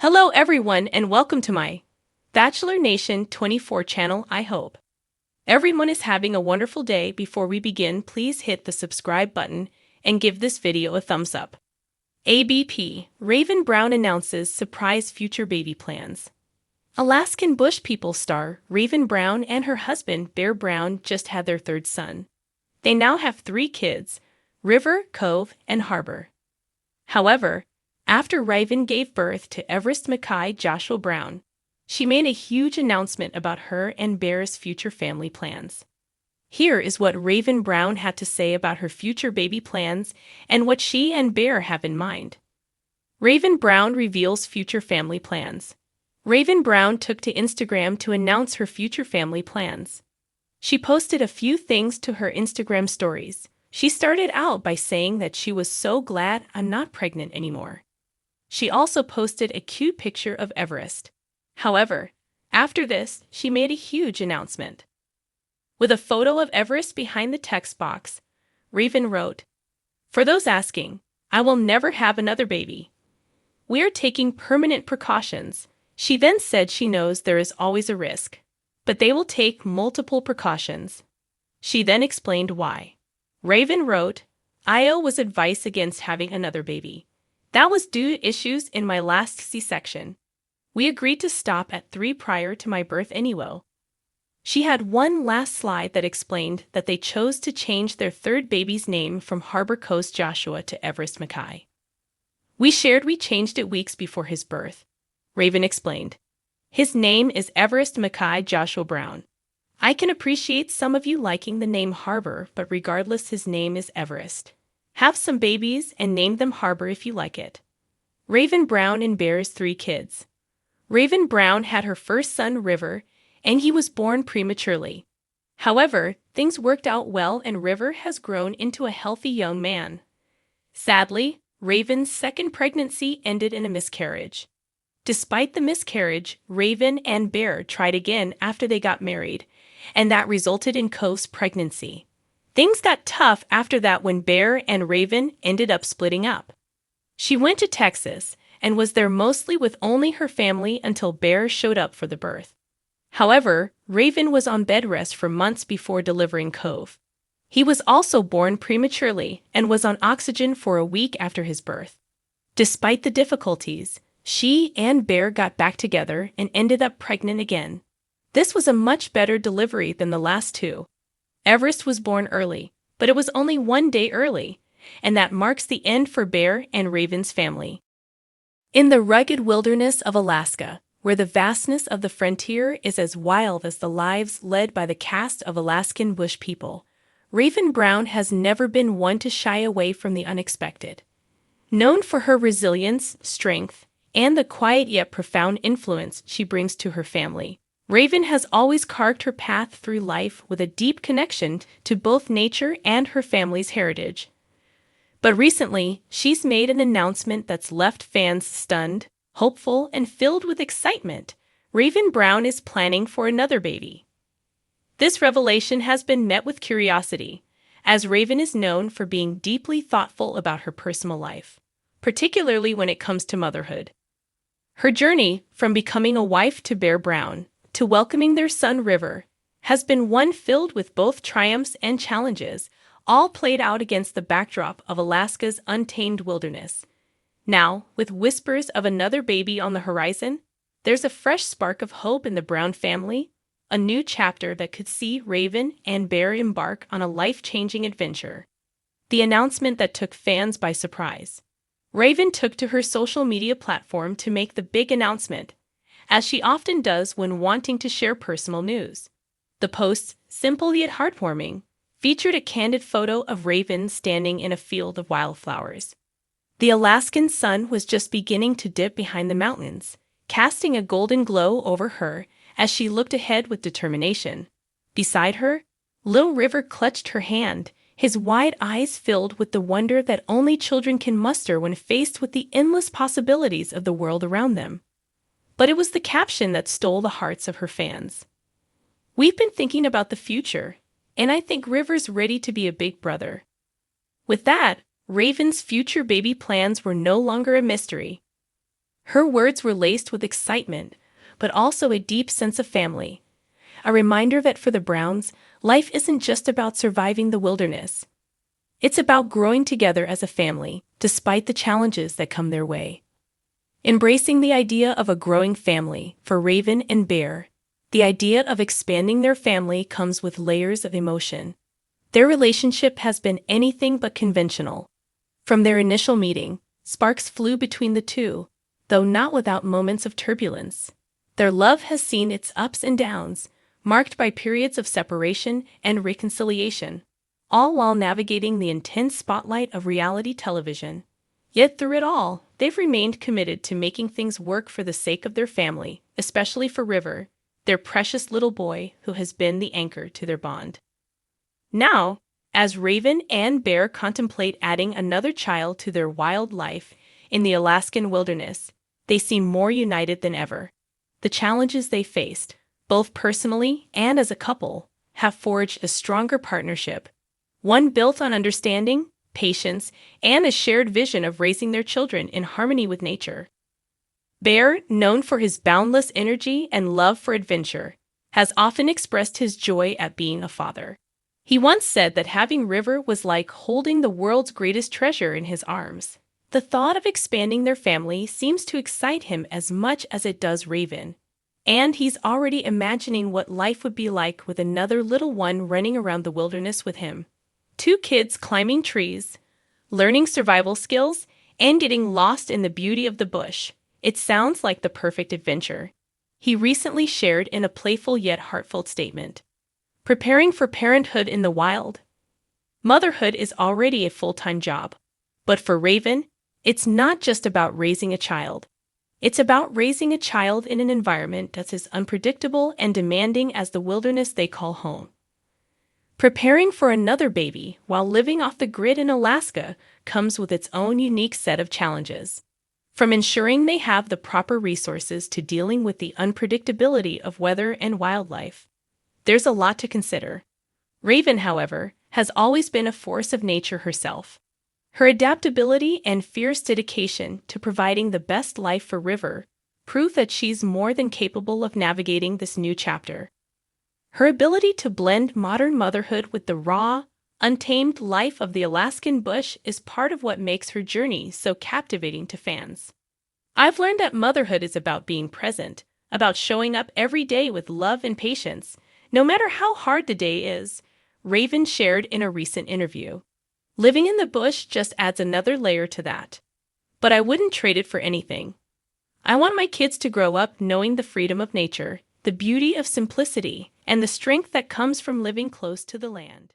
Hello everyone and welcome to my Bachelor Nation 24 channel. I hope everyone is having a wonderful day. Before we begin, please hit the subscribe button and give this video a thumbs up. ABP, Raiven Brown announces surprise future baby plans. Alaskan Bush People star Raiven Brown and her husband Bear Brown just had their third son. They now have 3 kids, River, Cove, and Harbor. However, after Raiven gave birth to Everest Mackay Joshua Brown, she made a huge announcement about her and Bear's future family plans. Here is what Raiven Brown had to say about her future baby plans and what she and Bear have in mind. Raiven Brown reveals future family plans. Raiven Brown took to Instagram to announce her future family plans. She posted a few things to her Instagram stories. She started out by saying that she was so glad I'm not pregnant anymore. She also posted a cute picture of Everest. However, after this, she made a huge announcement. With a photo of Everest behind the text box, Raiven wrote, "For those asking, I will never have another baby. We are taking permanent precautions." She then said she knows there is always a risk, but they will take multiple precautions. She then explained why. Raiven wrote, "IO was advice against having another baby. That was due to issues in my last C-section. We agreed to stop at 3 prior to my birth anyway." She had one last slide that explained that they chose to change their third baby's name from Harbor Coast Joshua to Everest Mackay. We changed it weeks before his birth," Raiven explained. "His name is Everest Mackay Joshua Brown. I can appreciate some of you liking the name Harbor, but regardless, his name is Everest. Have some babies and name them Harbor if you like it." Raiven Brown and Bear's 3 kids. Raiven Brown had her first son, River, and he was born prematurely. However, things worked out well and River has grown into a healthy young man. Sadly, Raiven's second pregnancy ended in a miscarriage. Despite the miscarriage, Raiven and Bear tried again after they got married, and that resulted in Cove's pregnancy. Things got tough after that when Bear and Raiven ended up splitting up. She went to Texas and was there mostly with only her family until Bear showed up for the birth. However, Raiven was on bed rest for months before delivering Cove. He was also born prematurely and was on oxygen for a week after his birth. Despite the difficulties, she and Bear got back together and ended up pregnant again. This was a much better delivery than the last 2. Everest was born early, but it was only 1 day early, and that marks the end for Bear and Raiven's family. In the rugged wilderness of Alaska, where the vastness of the frontier is as wild as the lives led by the caste of Alaskan Bush People, Raiven Brown has never been one to shy away from the unexpected. Known for her resilience, strength, and the quiet yet profound influence she brings to her family, Raiven has always carved her path through life with a deep connection to both nature and her family's heritage. But recently, she's made an announcement that's left fans stunned, hopeful, and filled with excitement. Raiven Brown is planning for another baby. This revelation has been met with curiosity, as Raiven is known for being deeply thoughtful about her personal life, particularly when it comes to motherhood. Her journey, from becoming a wife to Bear Brown, to welcoming their son River, has been one filled with both triumphs and challenges, all played out against the backdrop of Alaska's untamed wilderness. Now, with whispers of another baby on the horizon, there's a fresh spark of hope in the Brown family, a new chapter that could see Raiven and Bear embark on a life-changing adventure. The announcement that took fans by surprise. Raiven took to her social media platform to make the big announcement, as she often does when wanting to share personal news. The post, simple yet heartwarming, featured a candid photo of Raiven standing in a field of wildflowers. The Alaskan sun was just beginning to dip behind the mountains, casting a golden glow over her as she looked ahead with determination. Beside her, little River clutched her hand, his wide eyes filled with the wonder that only children can muster when faced with the endless possibilities of the world around them. But it was the caption that stole the hearts of her fans. "We've been thinking about the future, and I think River's ready to be a big brother." With that, Raiven's future baby plans were no longer a mystery. Her words were laced with excitement, but also a deep sense of family. A reminder that for the Browns, life isn't just about surviving the wilderness. It's about growing together as a family, despite the challenges that come their way. Embracing the idea of a growing family, for Raiven and Bear, the idea of expanding their family comes with layers of emotion. Their relationship has been anything but conventional. From their initial meeting, sparks flew between the two, though not without moments of turbulence. Their love has seen its ups and downs, marked by periods of separation and reconciliation, all while navigating the intense spotlight of reality television. Yet through it all, they've remained committed to making things work for the sake of their family, especially for River, their precious little boy who has been the anchor to their bond. Now, as Raiven and Bear contemplate adding another child to their wild life in the Alaskan wilderness, they seem more united than ever. The challenges they faced, both personally and as a couple, have forged a stronger partnership, one built on understanding, patience, and a shared vision of raising their children in harmony with nature. Bear, known for his boundless energy and love for adventure, has often expressed his joy at being a father. He once said that having River was like holding the world's greatest treasure in his arms. The thought of expanding their family seems to excite him as much as it does Raiven, and he's already imagining what life would be like with another little one running around the wilderness with him. 2 kids climbing trees, learning survival skills, and getting lost in the beauty of the bush. It sounds like the perfect adventure. He recently shared in a playful yet heartfelt statement. Preparing for parenthood in the wild. Motherhood is already a full-time job. But for Raiven, it's not just about raising a child. It's about raising a child in an environment that's as unpredictable and demanding as the wilderness they call home. Preparing for another baby while living off the grid in Alaska comes with its own unique set of challenges. From ensuring they have the proper resources to dealing with the unpredictability of weather and wildlife, there's a lot to consider. Raiven, however, has always been a force of nature herself. Her adaptability and fierce dedication to providing the best life for River prove that she's more than capable of navigating this new chapter. Her ability to blend modern motherhood with the raw, untamed life of the Alaskan bush is part of what makes her journey so captivating to fans. I've learned that motherhood is about being present, about showing up every day with love and patience, no matter how hard the day is, Raiven shared in a recent interview. Living in the bush just adds another layer to that. But I wouldn't trade it for anything. I want my kids to grow up knowing the freedom of nature, the beauty of simplicity, and the strength that comes from living close to the land.